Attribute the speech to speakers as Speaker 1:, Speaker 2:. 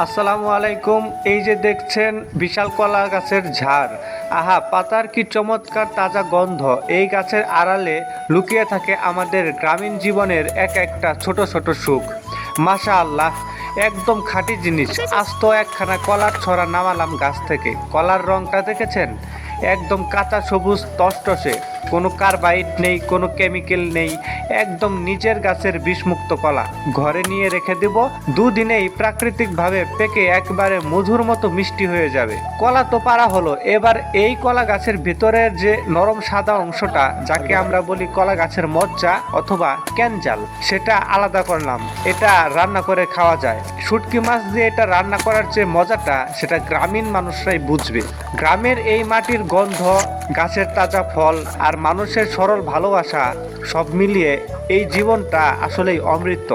Speaker 1: আসসালামু আলাইকুম। এই যে দেখছেন বিশাল কলা গাছের ঝাড়, আহা পাতার কি চমৎকার তাজা গন্ধ। এই গাছের আড়ালে লুকিয়ে থাকে আমাদের গ্রামীণ জীবনের এক একটা ছোট ছোট সুখ। মাশাআল্লাহ, একদম খাঁটি জিনিস। আস্ত একখানা কলার ছড়া নামালাম গাছ থেকে। কলার রংটা দেখেছেন? একদম কাঁচা সবুজ টসটসে, কোনো কার্বাইড নেই, কোনো কেমিক্যাল নেই, একদম নিজের গাছের বিষমুক্ত কলা। ঘরে নিয়ে রেখে দেব, দুদিনেই প্রাকৃতিকভাবে পেকে একবারে মধুর মতো মিষ্টি হয়ে যাবে। কলা তো পারা হলো, এবার এই কলা গাছের ভিতরের যে নরম সাদা অংশটা, যাকে আমরা বলি কলা গাছের মজ্জা অথবা ক্যানজাল, সেটা আলাদা করলাম। এটা রান্না করে খাওয়া যায়। শুটকি মাছ দিয়ে এটা রান্না করার যে মজাটা, সেটা গ্রামীণ মানুষরাই বুঝবে। গ্রামের এই মাটির গন্ধ, গাছের তাজা ফল আর মানুষের সরল ভালোবাসা, সব মিলিয়ে এই জীবনটা আসলেই অমৃত।